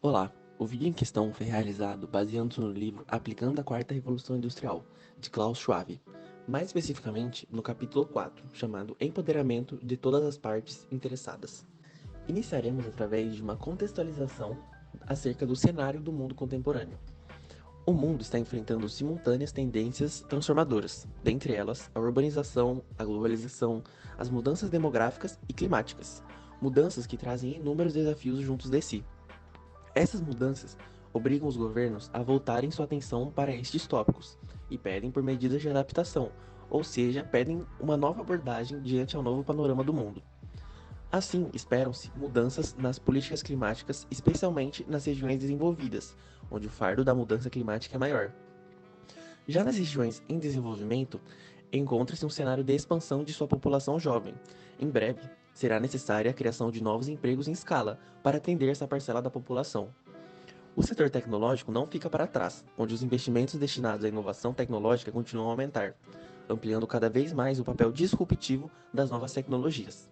Olá, o vídeo em questão foi realizado baseando-se no livro Aplicando a Quarta Revolução Industrial, de Klaus Schwab, mais especificamente no capítulo 4, chamado Empoderamento de todas as partes interessadas. Iniciaremos através de uma contextualização acerca do cenário do mundo contemporâneo. O mundo está enfrentando simultâneas tendências transformadoras, dentre elas a urbanização, a globalização, as mudanças demográficas e climáticas, mudanças que trazem inúmeros desafios juntos de si. Essas mudanças obrigam os governos a voltarem sua atenção para estes tópicos e pedem por medidas de adaptação, ou seja, pedem uma nova abordagem diante ao novo panorama do mundo. Assim, esperam-se mudanças nas políticas climáticas, especialmente nas regiões desenvolvidas, onde o fardo da mudança climática é maior. Já nas regiões em desenvolvimento, encontra-se um cenário de expansão de sua população jovem. Em breve, será necessária a criação de novos empregos em escala para atender essa parcela da população. O setor tecnológico não fica para trás, onde os investimentos destinados à inovação tecnológica continuam a aumentar, ampliando cada vez mais o papel disruptivo das novas tecnologias.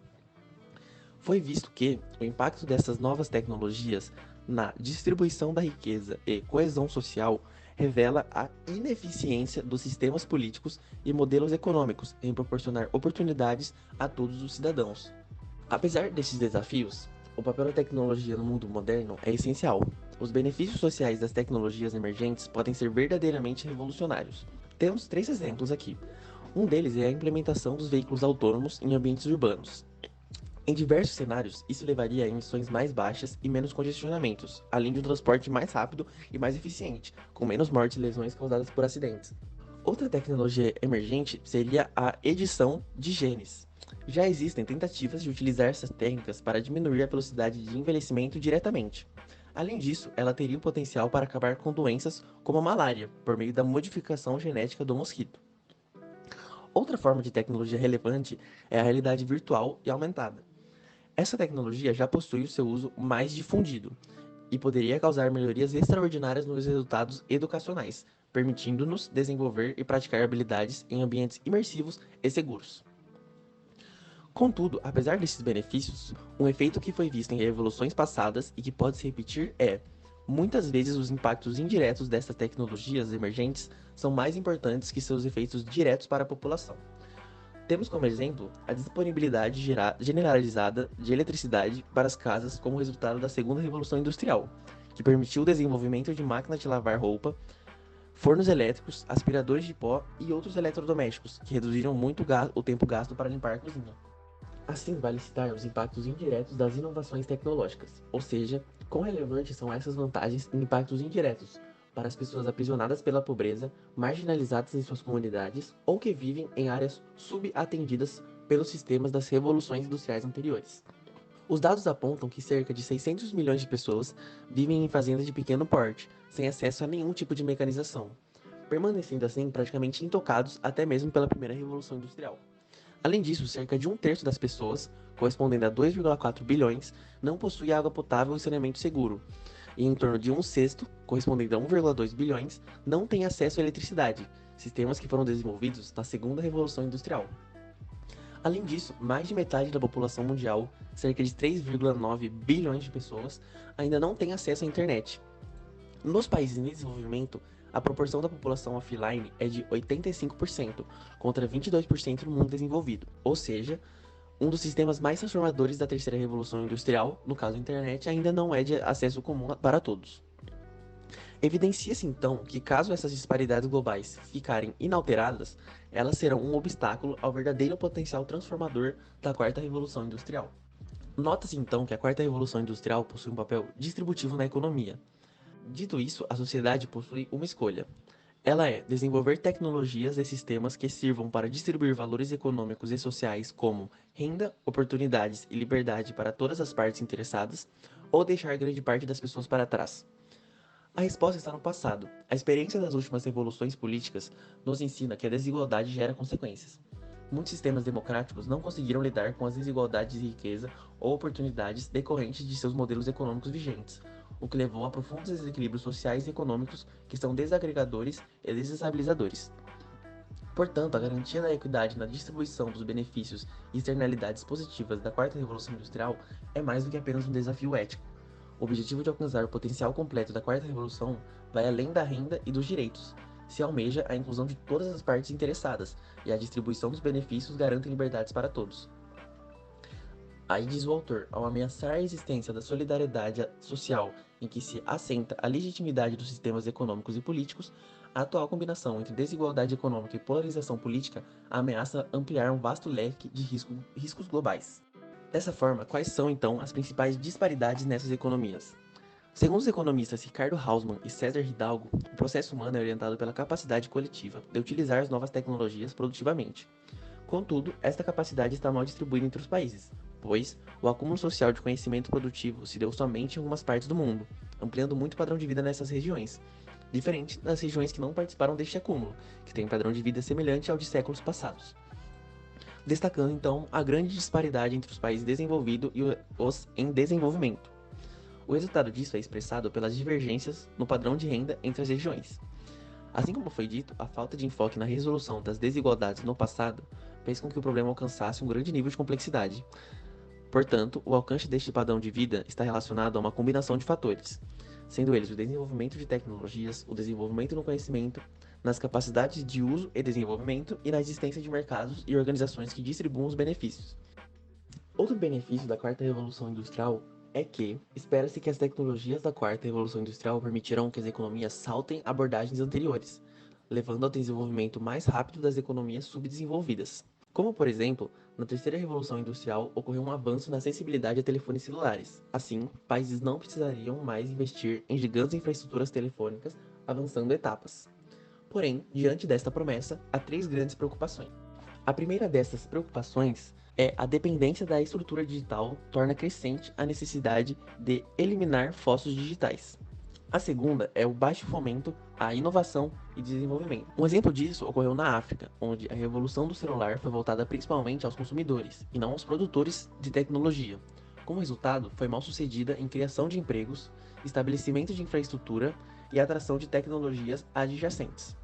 Foi visto que o impacto dessas novas tecnologias na distribuição da riqueza e coesão social revela a ineficiência dos sistemas políticos e modelos econômicos em proporcionar oportunidades a todos os cidadãos. Apesar desses desafios, o papel da tecnologia no mundo moderno é essencial. Os benefícios sociais das tecnologias emergentes podem ser verdadeiramente revolucionários. Temos três exemplos aqui. Um deles é a implementação dos veículos autônomos em ambientes urbanos. Em diversos cenários, isso levaria a emissões mais baixas e menos congestionamentos, além de um transporte mais rápido e mais eficiente, com menos mortes e lesões causadas por acidentes. Outra tecnologia emergente seria a edição de genes. Já existem tentativas de utilizar essas técnicas para diminuir a velocidade de envelhecimento diretamente. Além disso, ela teria o potencial para acabar com doenças como a malária, por meio da modificação genética do mosquito. Outra forma de tecnologia relevante é a realidade virtual e aumentada. Essa tecnologia já possui o seu uso mais difundido e poderia causar melhorias extraordinárias nos resultados educacionais, permitindo-nos desenvolver e praticar habilidades em ambientes imersivos e seguros. Contudo, apesar desses benefícios, um efeito que foi visto em revoluções passadas e que pode se repetir é: muitas vezes os impactos indiretos dessas tecnologias emergentes são mais importantes que seus efeitos diretos para a população. Temos como exemplo a disponibilidade generalizada de eletricidade para as casas como resultado da segunda revolução industrial, que permitiu o desenvolvimento de máquinas de lavar roupa, fornos elétricos, aspiradores de pó e outros eletrodomésticos, que reduziram muito o tempo gasto para limpar a cozinha. Assim, vale citar os impactos indiretos das inovações tecnológicas, ou seja, quão relevantes são essas vantagens e impactos indiretos para as pessoas aprisionadas pela pobreza, marginalizadas em suas comunidades ou que vivem em áreas subatendidas pelos sistemas das revoluções industriais anteriores. Os dados apontam que cerca de 600 milhões de pessoas vivem em fazendas de pequeno porte, sem acesso a nenhum tipo de mecanização, permanecendo assim praticamente intocados até mesmo pela primeira revolução industrial. Além disso, cerca de um terço das pessoas, correspondendo a 2,4 bilhões, não possui água potável e saneamento seguro, e em torno de um sexto, correspondendo a 1,2 bilhões, não tem acesso à eletricidade, sistemas que foram desenvolvidos na segunda revolução industrial. Além disso, mais de metade da população mundial, cerca de 3,9 bilhões de pessoas, ainda não tem acesso à internet. Nos países em desenvolvimento, a proporção da população offline é de 85%, contra 22% no mundo desenvolvido. Ou seja, um dos sistemas mais transformadores da terceira revolução industrial, no caso a internet, ainda não é de acesso comum para todos. Evidencia-se então que, caso essas disparidades globais ficarem inalteradas, elas serão um obstáculo ao verdadeiro potencial transformador da quarta revolução industrial. Nota-se então que a quarta revolução industrial possui um papel distributivo na economia. Dito isso, a sociedade possui uma escolha. Ela é desenvolver tecnologias e sistemas que sirvam para distribuir valores econômicos e sociais como renda, oportunidades e liberdade para todas as partes interessadas, ou deixar grande parte das pessoas para trás. A resposta está no passado. A experiência das últimas revoluções políticas nos ensina que a desigualdade gera consequências. Muitos sistemas democráticos não conseguiram lidar com as desigualdades de riqueza ou oportunidades decorrentes de seus modelos econômicos vigentes, o que levou a profundos desequilíbrios sociais e econômicos que são desagregadores e desestabilizadores. Portanto, a garantia da equidade na distribuição dos benefícios e externalidades positivas da quarta revolução industrial é mais do que apenas um desafio ético. O objetivo de alcançar o potencial completo da quarta revolução vai além da renda e dos direitos. Se almeja a inclusão de todas as partes interessadas e a distribuição dos benefícios garante liberdades para todos. Aí diz o autor, ao ameaçar a existência da solidariedade social em que se assenta a legitimidade dos sistemas econômicos e políticos, a atual combinação entre desigualdade econômica e polarização política ameaça ampliar um vasto leque de riscos globais. Dessa forma, quais são então as principais disparidades nessas economias? Segundo os economistas Ricardo Hausmann e César Hidalgo, o processo humano é orientado pela capacidade coletiva de utilizar as novas tecnologias produtivamente. Contudo, esta capacidade está mal distribuída entre os países, pois o acúmulo social de conhecimento produtivo se deu somente em algumas partes do mundo, ampliando muito o padrão de vida nessas regiões, diferente das regiões que não participaram deste acúmulo, que têm um padrão de vida semelhante ao de séculos passados. Destacando então a grande disparidade entre os países desenvolvidos e os em desenvolvimento. O resultado disso é expressado pelas divergências no padrão de renda entre as regiões. Assim como foi dito, a falta de enfoque na resolução das desigualdades no passado fez com que o problema alcançasse um grande nível de complexidade. Portanto, o alcance deste padrão de vida está relacionado a uma combinação de fatores, sendo eles o desenvolvimento de tecnologias, o desenvolvimento no conhecimento, nas capacidades de uso e desenvolvimento e na existência de mercados e organizações que distribuam os benefícios. Outro benefício da quarta revolução industrial é que espera-se que as tecnologias da quarta revolução industrial permitirão que as economias saltem abordagens anteriores, levando ao desenvolvimento mais rápido das economias subdesenvolvidas. Como, por exemplo, na terceira revolução industrial ocorreu um avanço na acessibilidade a telefones celulares. Assim, países não precisariam mais investir em gigantes infraestruturas telefônicas, avançando etapas. Porém, diante desta promessa, há três grandes preocupações. A primeira dessas preocupações é a dependência da estrutura digital torna crescente a necessidade de eliminar fósseis digitais. A segunda é o baixo fomento à inovação e desenvolvimento. Um exemplo disso ocorreu na África, onde a revolução do celular foi voltada principalmente aos consumidores e não aos produtores de tecnologia. Como resultado, foi mal sucedida em criação de empregos, estabelecimento de infraestrutura e atração de tecnologias adjacentes.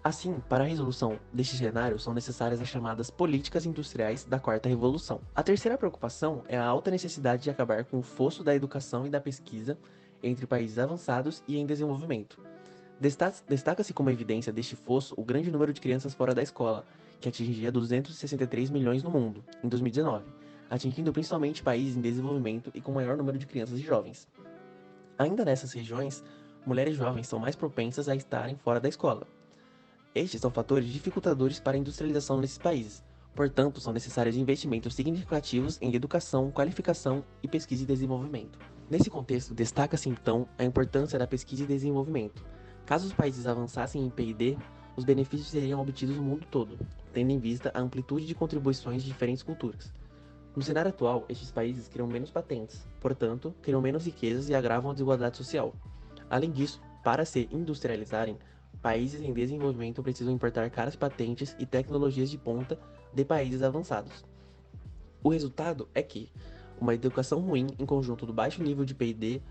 Assim, para a resolução deste cenário, são necessárias as chamadas políticas industriais da quarta revolução. A terceira preocupação é a alta necessidade de acabar com o fosso da educação e da pesquisa entre países avançados e em desenvolvimento. Destaca-se como evidência deste fosso o grande número de crianças fora da escola, que atingia 263 milhões no mundo, em 2019, atingindo principalmente países em desenvolvimento e com maior número de crianças e jovens. Ainda nessas regiões, mulheres jovens são mais propensas a estarem fora da escola. Estes são fatores dificultadores para a industrialização nesses países, portanto, são necessários investimentos significativos em educação, qualificação e pesquisa e desenvolvimento. Nesse contexto, destaca-se então a importância da pesquisa e desenvolvimento. Caso os países avançassem em P&D, os benefícios seriam obtidos no mundo todo, tendo em vista a amplitude de contribuições de diferentes culturas. No cenário atual, estes países criam menos patentes, portanto, criam menos riquezas e agravam a desigualdade social. Além disso, para se industrializarem, países em desenvolvimento precisam importar caras patentes e tecnologias de ponta de países avançados. O resultado é que uma educação ruim em conjunto do baixo nível de P&D,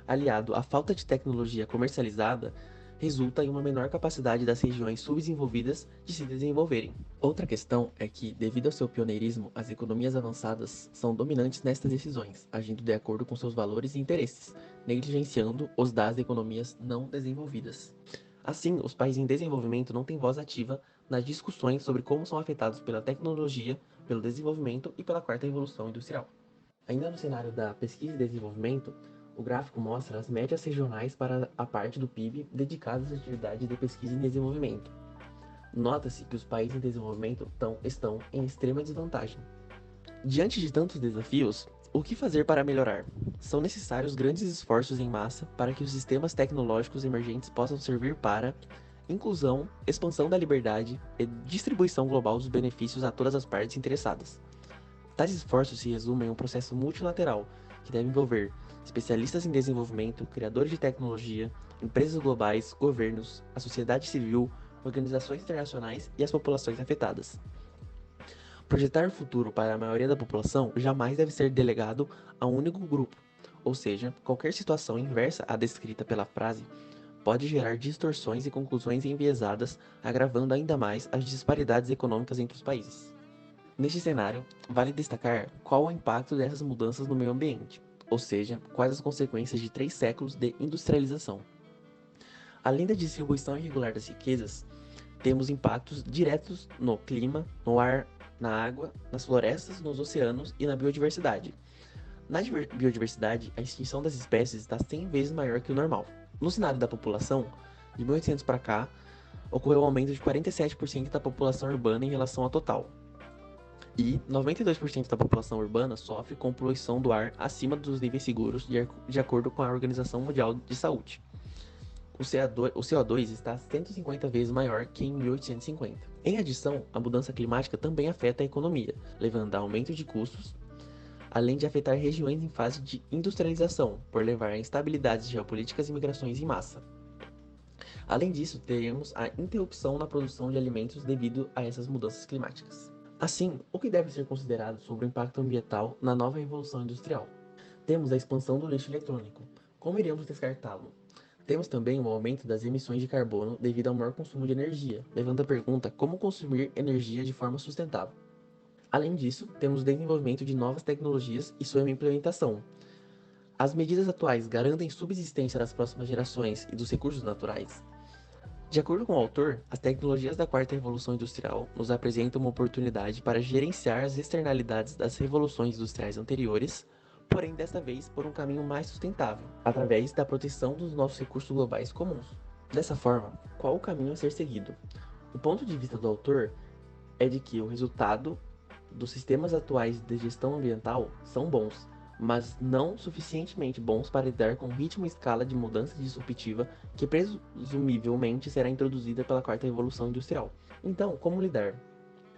aliado à falta de tecnologia comercializada, resulta em uma menor capacidade das regiões subdesenvolvidas de se desenvolverem. Outra questão é que, devido ao seu pioneirismo, as economias avançadas são dominantes nestas decisões, agindo de acordo com seus valores e interesses, negligenciando os das economias não desenvolvidas. Assim, os países em desenvolvimento não têm voz ativa nas discussões sobre como são afetados pela tecnologia, pelo desenvolvimento e pela quarta revolução industrial. Ainda no cenário da pesquisa e desenvolvimento, o gráfico mostra as médias regionais para a parte do PIB dedicadas às atividades de pesquisa e desenvolvimento. Nota-se que os países em desenvolvimento estão em extrema desvantagem. Diante de tantos desafios, o que fazer para melhorar? São necessários grandes esforços em massa para que os sistemas tecnológicos emergentes possam servir para inclusão, expansão da liberdade e distribuição global dos benefícios a todas as partes interessadas. Tais esforços se resumem em um processo multilateral que deve envolver especialistas em desenvolvimento, criadores de tecnologia, empresas globais, governos, a sociedade civil, organizações internacionais e as populações afetadas. Projetar o futuro para a maioria da população jamais deve ser delegado a um único grupo, ou seja, qualquer situação inversa à descrita pela frase pode gerar distorções e conclusões enviesadas, agravando ainda mais as disparidades econômicas entre os países. Neste cenário, vale destacar qual o impacto dessas mudanças no meio ambiente. ou seja, quais as consequências de 3 séculos de industrialização. Além da distribuição irregular das riquezas, temos impactos diretos no clima, no ar, na água, nas florestas, nos oceanos e na biodiversidade. Na biodiversidade, a extinção das espécies está 100 vezes maior que o normal. No cenário da população, de 1800 para cá, ocorreu um aumento de 47% da população urbana em relação ao total. E 92% da população urbana sofre com poluição do ar acima dos níveis seguros, de acordo com a Organização Mundial de Saúde. O CO2 está 150 vezes maior que em 1850. Em adição, a mudança climática também afeta a economia, levando a aumento de custos, além de afetar regiões em fase de industrialização, por levar a instabilidades geopolíticas e migrações em massa. Além disso, teremos a interrupção na produção de alimentos devido a essas mudanças climáticas. Assim, o que deve ser considerado sobre o impacto ambiental na nova revolução industrial? Temos a expansão do lixo eletrônico. Como iremos descartá-lo? Temos também o aumento das emissões de carbono devido ao maior consumo de energia, levando a pergunta como consumir energia de forma sustentável. Além disso, temos o desenvolvimento de novas tecnologias e sua implementação. As medidas atuais garantem subsistência das próximas gerações e dos recursos naturais? De acordo com o autor, as tecnologias da quarta revolução industrial nos apresentam uma oportunidade para gerenciar as externalidades das revoluções industriais anteriores, porém desta vez por um caminho mais sustentável, através da proteção dos nossos recursos globais comuns. Dessa forma, qual o caminho a ser seguido? O ponto de vista do autor é de que o resultado dos sistemas atuais de gestão ambiental são bons, mas não suficientemente bons para lidar com o ritmo e escala de mudança disruptiva que presumivelmente será introduzida pela quarta revolução industrial. Então, como lidar?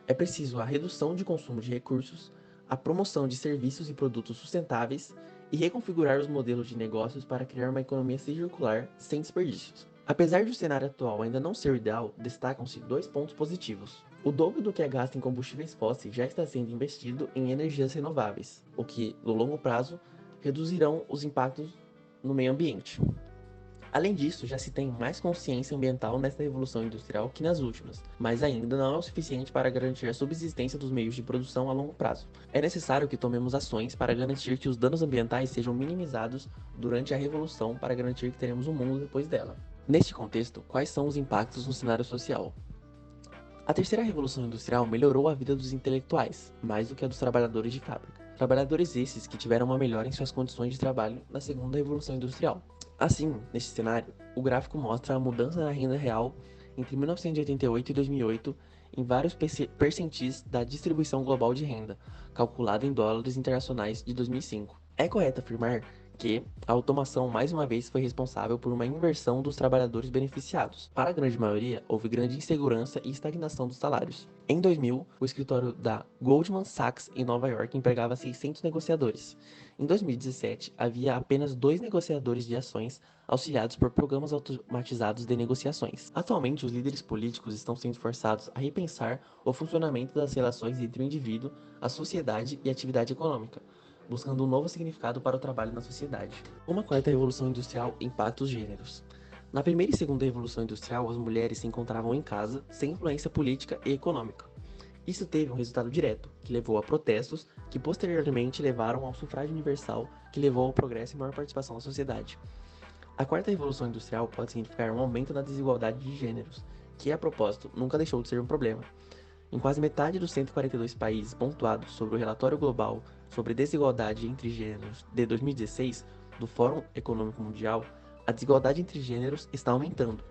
É preciso a redução de consumo de recursos, a promoção de serviços e produtos sustentáveis e reconfigurar os modelos de negócios para criar uma economia circular sem desperdícios. Apesar de o cenário atual ainda não ser o ideal, destacam-se 2 pontos positivos. O dobro do que é gasto em combustíveis fósseis já está sendo investido em energias renováveis, o que, no longo prazo, reduzirão os impactos no meio ambiente. Além disso, já se tem mais consciência ambiental nesta revolução industrial que nas últimas, mas ainda não é o suficiente para garantir a subsistência dos meios de produção a longo prazo. É necessário que tomemos ações para garantir que os danos ambientais sejam minimizados durante a revolução para garantir que teremos um mundo depois dela. Neste contexto, quais são os impactos no cenário social? A terceira revolução industrial melhorou a vida dos intelectuais, mais do que a dos trabalhadores de fábrica. Trabalhadores esses que tiveram uma melhora em suas condições de trabalho na segunda revolução industrial. Assim, neste cenário, o gráfico mostra a mudança na renda real entre 1988 e 2008 em vários percentis da distribuição global de renda, calculada em dólares internacionais de 2005. É correto afirmar que a automação mais uma vez foi responsável por uma inversão dos trabalhadores beneficiados. Para a grande maioria, houve grande insegurança e estagnação dos salários. Em 2000, o escritório da Goldman Sachs em Nova York empregava 600 negociadores. Em 2017, havia apenas 2 negociadores de ações auxiliados por programas automatizados de negociações. Atualmente, os líderes políticos estão sendo forçados a repensar o funcionamento das relações entre o indivíduo, a sociedade e a atividade econômica, buscando um novo significado para o trabalho na sociedade. Uma quarta revolução industrial impacta os gêneros. Na primeira e segunda revolução industrial, as mulheres se encontravam em casa, sem influência política e econômica. Isso teve um resultado direto, que levou a protestos, que posteriormente levaram ao sufrágio universal, que levou ao progresso e maior participação na sociedade. A quarta revolução industrial pode significar um aumento na desigualdade de gêneros, que, a propósito, nunca deixou de ser um problema. Em quase metade dos 142 países pontuados sobre o Relatório Global sobre Desigualdade entre Gêneros de 2016 do Fórum Econômico Mundial, a desigualdade entre gêneros está aumentando.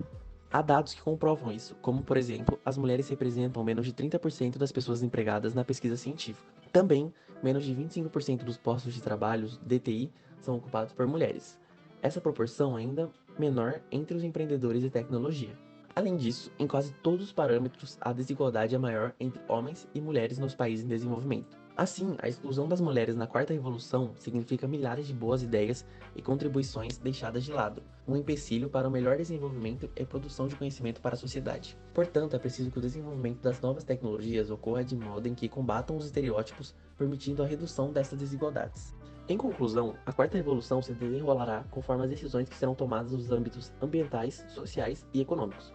Há dados que comprovam isso, como, por exemplo, as mulheres representam menos de 30% das pessoas empregadas na pesquisa científica. Também, menos de 25% dos postos de trabalho de TI são ocupados por mulheres. Essa proporção é ainda menor entre os empreendedores de tecnologia. Além disso, em quase todos os parâmetros, a desigualdade é maior entre homens e mulheres nos países em desenvolvimento. Assim, a exclusão das mulheres na quarta revolução significa milhares de boas ideias e contribuições deixadas de lado, um empecilho para o melhor desenvolvimento e produção de conhecimento para a sociedade. Portanto, é preciso que o desenvolvimento das novas tecnologias ocorra de modo em que combatam os estereótipos, permitindo a redução dessas desigualdades. Em conclusão, a quarta revolução se desenrolará conforme as decisões que serão tomadas nos âmbitos ambientais, sociais e econômicos.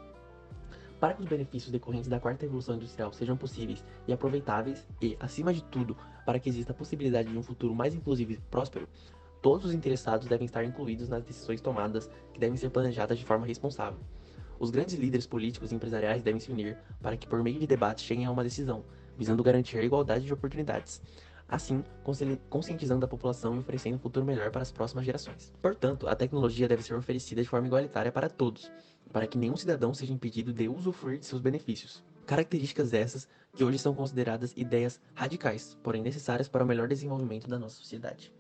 Para que os benefícios decorrentes da quarta revolução industrial sejam possíveis e aproveitáveis e, acima de tudo, para que exista a possibilidade de um futuro mais inclusivo e próspero, Todos os interessados devem estar incluídos nas decisões tomadas, que devem ser planejadas de forma responsável. Os grandes líderes políticos e empresariais devem se unir para que, por meio de debates, cheguem a uma decisão, visando garantir a igualdade de oportunidades, assim conscientizando a população e oferecendo um futuro melhor para as próximas gerações. Portanto, a tecnologia deve ser oferecida de forma igualitária para todos, para que nenhum cidadão seja impedido de usufruir de seus benefícios. Características essas que hoje são consideradas ideias radicais, porém necessárias para o melhor desenvolvimento da nossa sociedade.